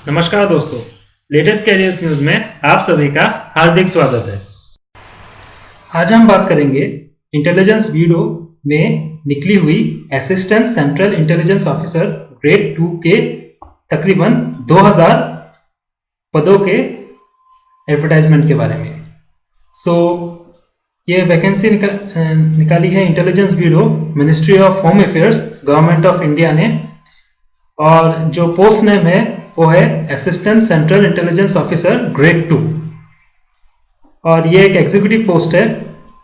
नमस्कार दोस्तों, latest carriers news में आप सभी का हार्दिक स्वागत है। आज हम बात करेंगे इंटेलिजेंस ब्यूरो में निकली हुई assistant central intelligence officer grade 2 के तकरीबन 2000 पदों के एडवर्टाइजमेंट के बारे में। ये वैकेंसी निकाली है intelligence bureau, ministry of home affairs, government of India ने। और जो पोस्ट नेम है वो है assistant central intelligence officer grade 2 और ये एक एग्जीक्यूटिव पोस्ट है।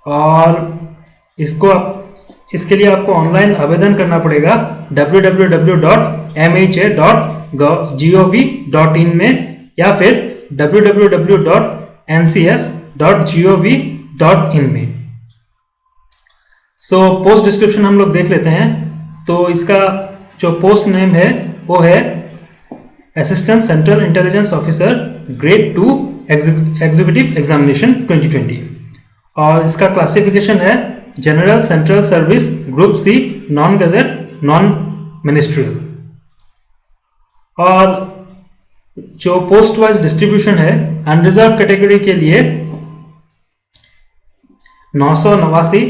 और इसके लिए आपको ऑनलाइन आवेदन करना पड़ेगा www.mha.gov.in में या फिर www.ncs.gov.in में। पोस्ट डिस्क्रिप्शन हम लोग देख लेते हैं। तो इसका जो पोस्ट नेम है वो है assistant central intelligence officer grade 2 executive examination 2020 और इसका क्लासिफिकेशन है general central service group C, non gazette, non ministerial. और जो पोस्ट वाइज डिस्ट्रीब्यूशन है, अनरिजर्व कैटेगरी के लिए 989,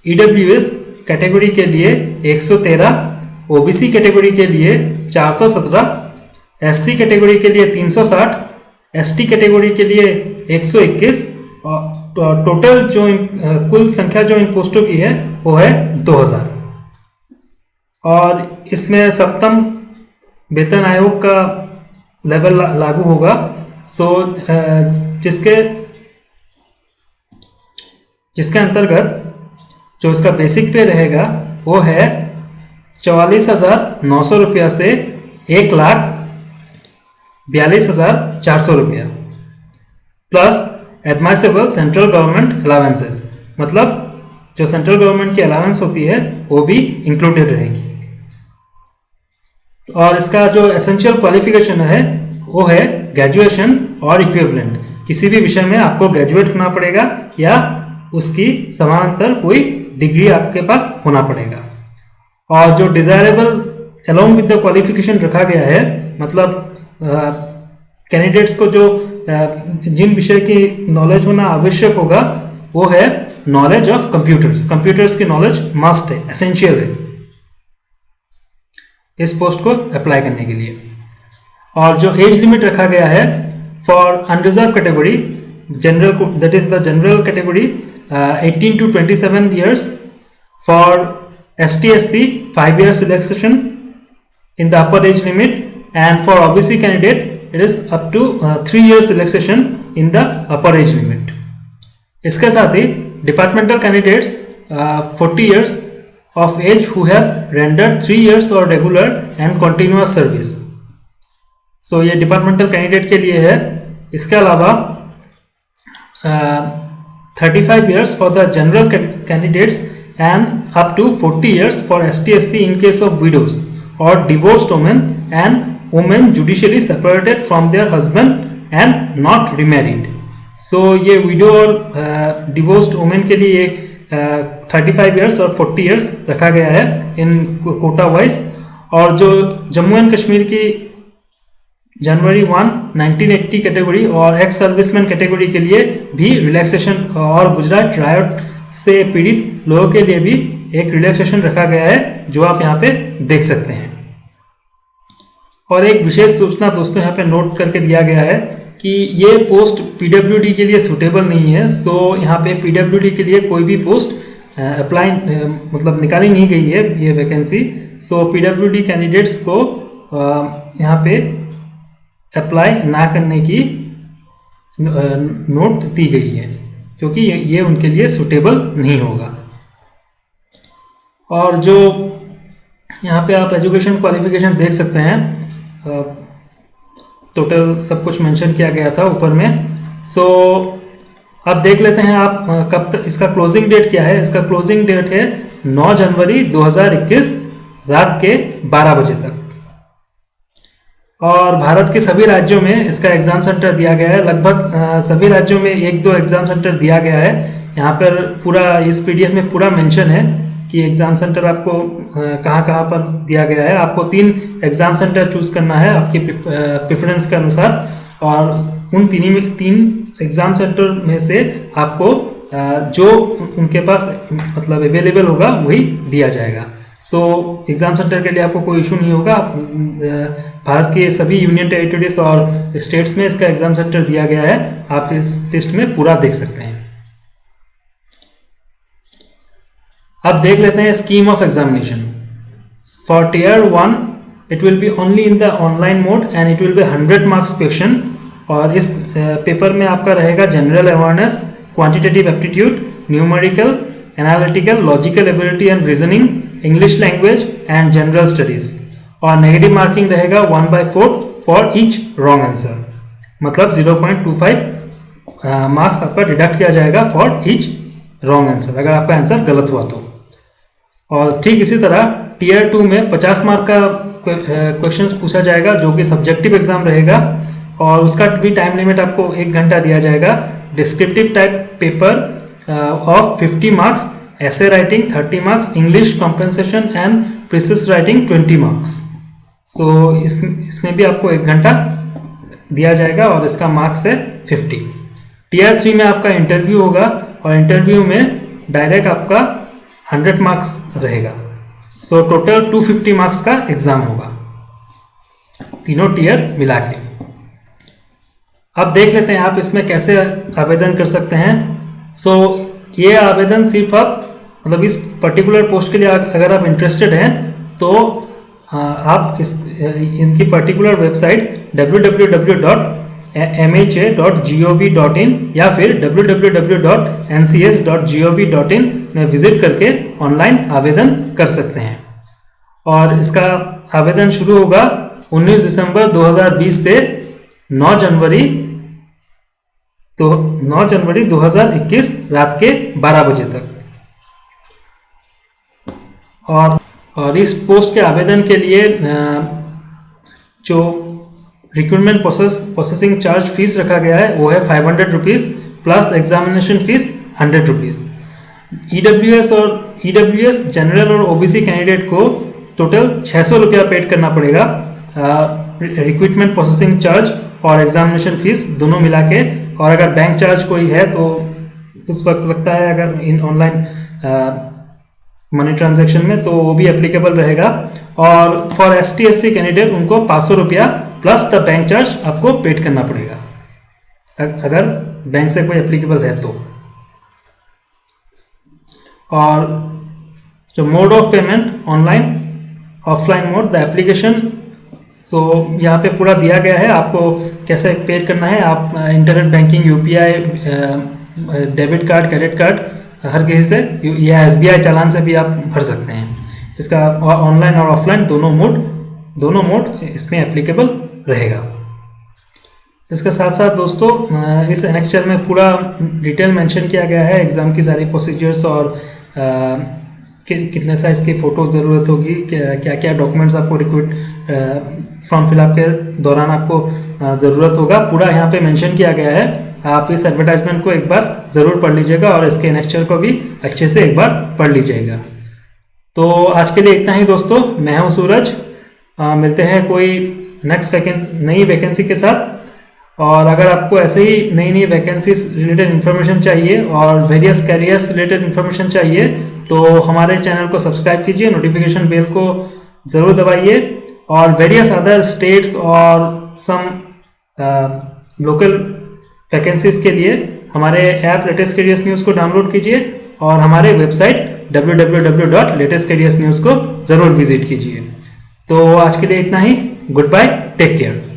ईडब्ल्यूएस कैटेगरी के लिए 113, ओबीसी कैटेगरी के लिए 417, एससी कैटेगरी के लिए 360, एसटी कैटेगरी के लिए 121 और टोटल जो कुल संख्या जो इन पोस्टों की है वो है 2000। और इसमें सप्तम वेतन आयोग का लेवल लागू होगा। जिसके अंतर्गत जो इसका बेसिक पे रहेगा वो है 44,900 रुपया से 1,42,400 रुपया प्लस एडमाइसेबल सेंट्रल गवर्नमेंट अलावेंसेस, मतलब जो सेंट्रल गवर्नमेंट की अलावेंस होती है वो भी इंक्लूडेड रहेगी। और इसका जो एसेंशियल क्वालिफिकेशन है वो है ग्रेजुएशन और इक्विवेलेंट। किसी भी विषय में आपको ग्रेजुएट होना पड़ेगा या उसकी समानांतर कोई डिग्री आपके पास होना पड़ेगा। और जो desirable along with the qualification रखा गया है, मतलब कैंडिडेट्स को जो जिन विषय की नॉलेज होना आवश्यक होगा वो है नॉलेज ऑफ कंप्यूटर्स की नॉलेज मस्ट है, एसेंशियल है इस पोस्ट को अप्लाई करने के लिए। और जो एज लिमिट रखा गया है for unreserve category general, that is the general category 18 to 27 years, for ST/SC 5 years relaxation in the upper age limit, and for OBC candidate it is up to 3 years relaxation in the upper age limit. इसके साथ ही departmental candidates 40 years of age who have rendered 3 years or regular and continuous service. ये departmental candidate के लिए है। इसके अलावा 35 years for the general candidates and up to 40 years for ST/SC in case of widows or divorced women and women judicially separated from their husband and not remarried. ये window और divorced women के लिए 35 years और 40 years रखा गया है इन Kota wise. और जो जम्मू एंड कश्मीर की जनवरी 1, 1980 कैटेगरी और एक्स सर्विसमैन कैटेगरी के लिए भी रिलैक्सेशन, और गुजरात रायट से पीड़ित लोगों के लिए भी एक रिलैक्सेशन रखा गया है जो आप यहाँ पे देख सकते हैं। और एक विशेष सूचना दोस्तों यहाँ पे नोट करके दिया गया है कि ये पोस्ट पीडब्ल्यूडी के लिए सूटेबल नहीं है। यहाँ पे पीडब्ल्यूडी के लिए कोई भी पोस्ट अप्लाई मतलब निकाली नहीं गई है ये वैकेंसी। पीडब्ल्यूडी कैंडिडेट्स को यहाँ पे अप्लाई ना करने की नोट दी गई है क्योंकि ये उनके लिए सूटेबल नहीं होगा। और जो यहाँ पे आप एजुकेशन क्वालिफिकेशन देख सकते हैं, टोटल सब कुछ मेंशन किया गया था ऊपर में। अब देख लेते हैं आप कब तक इसका क्लोजिंग डेट क्या है। इसका क्लोजिंग डेट है 9 जनवरी 2021 रात के 12 बजे तक। और भारत के सभी राज्यों में इसका एग्ज़ाम सेंटर दिया गया है। लगभग सभी राज्यों में 1-2 एग्ज़ाम सेंटर दिया गया है। यहाँ पर पूरा इस पीडीएफ में पूरा मेंशन है कि एग्ज़ाम सेंटर आपको कहाँ कहाँ पर दिया गया है। आपको 3 एग्ज़ाम सेंटर चूज़ करना है आपकी प्रेफरेंस के अनुसार, और उन 3 एग्ज़ाम सेंटर में से आपको जो उनके पास मतलब अवेलेबल होगा वही दिया जाएगा। सो एग्ज़ाम सेंटर के लिए आपको कोई इशू नहीं होगा। भारत के सभी यूनियन टेरिटरीज और स्टेट्स में इसका एग्ज़ाम सेंटर दिया गया है, आप इस लिस्ट में पूरा देख सकते हैं। अब देख लेते हैं scheme of examination. For tier 1 it will be only in the online mode and it will be 100 marks question, और इस पेपर में आपका रहेगा general awareness, quantitative aptitude, numerical, analytical, logical ability and reasoning, English language and general studies, और negative marking रहेगा 1/4 for each wrong answer, मतलब 0.25 marks आपका deduct किया जाएगा फॉर ईच रॉन्ग आंसर अगर आपका आंसर गलत हुआ तो। और ठीक इसी तरह टियर 2 में 50 मार्क का क्वेश्चंस पूछा जाएगा जो कि सब्जेक्टिव एग्जाम रहेगा, और उसका भी टाइम लिमिट आपको 1 घंटा दिया जाएगा। Descriptive type paper of 50 marks, essay writing 30 marks, English composition and precis writing 20 marks. So इसमें भी आपको 1 घंटा दिया जाएगा और इसका मार्क्स है 50। टियर 3 में आपका इंटरव्यू होगा, और इंटरव्यू में डायरेक्ट आपका 100 मार्क्स रहेगा। सो टोटल 250 मार्क्स का एग्जाम होगा तीनों टियर मिला के। अब देख लेते हैं आप इसमें कैसे आवेदन कर सकते हैं। सो ये आवेदन सिर्फ आप मतलब इस पर्टिकुलर पोस्ट के लिए अगर आप इंटरेस्टेड हैं तो आप इनकी पर्टिकुलर वेबसाइट www.mha.gov.in या फिर www.ncs.gov.in में विजिट करके ऑनलाइन आवेदन कर सकते हैं। और इसका आवेदन शुरू होगा 19 दिसंबर 2020 से 9 जनवरी 2021 रात के 12 बजे तक। और इस पोस्ट के आवेदन के लिए जो रिक्रूटमेंट प्रोसेसिंग चार्ज फीस रखा गया है वो है 500 rupees plus examination fees 100 rupees. EWS general और ओबीसी कैंडिडेट को टोटल 600 रुपया पेड करना पड़ेगा, रिक्रूटमेंट प्रोसेसिंग चार्ज और एग्जामिनेशन फीस दोनों मिला के। और अगर बैंक चार्ज कोई है तो उस वक्त लगता है अगर इन ऑनलाइन मनी ट्रांजैक्शन में, तो वो भी एप्लीकेबल रहेगा। और फॉर ST/SC कैंडिडेट उनको 500 रुपया प्लस द बैंक चार्ज आपको पेड करना पड़ेगा अगर बैंक से कोई एप्लीकेबल है तो। और जो mode of payment online offline mode the application, so यहाँ पे पूरा दिया गया है आपको कैसे पेड करना है। आप internet banking, UPI, debit card, credit card हर किसी से या SBI चालान से भी आप भर सकते हैं। इसका ऑनलाइन और ऑफलाइन दोनों मोड इसमें एप्लीकेबल रहेगा। इसके साथ साथ दोस्तों इस एनेक्चर में पूरा डिटेल मेंशन किया गया है एग्ज़ाम की सारी प्रोसीजर्स और कितने साइज़ की फ़ोटो ज़रूरत होगी, क्या क्या डॉक्यूमेंट्स आपको फॉर्म फिलअप के दौरान आपको ज़रूरत होगा, पूरा यहाँ पे मेंशन किया गया है। आप इस एडवर्टाइजमेंट को एक बार ज़रूर पढ़ लीजिएगा और इसके एनेक्चर को भी अच्छे से एक बार पढ़ लीजिएगा। तो आज के लिए इतना ही दोस्तों, मैं हूँ सूरज। मिलते हैं कोई नेक्स्ट नई वैकेंसी के साथ। और अगर आपको ऐसे ही नई वैकेंसीज रिलेटेड इन्फॉर्मेशन चाहिए और वेरियस कैरियर्स रिलेटेड इन्फॉर्मेशन चाहिए तो हमारे चैनल को सब्सक्राइब कीजिए, नोटिफिकेशन बेल को ज़रूर दबाइए। और वेरियस अदर स्टेट्स और सम लोकल वैकेंसीज के लिए हमारे ऐप लेटेस्ट कैरियर्स न्यूज़ को डाउनलोड कीजिए और हमारे वेबसाइट www.latestcareersnews को ज़रूर विजिट कीजिए। तो आज के लिए इतना ही। Goodbye, take care.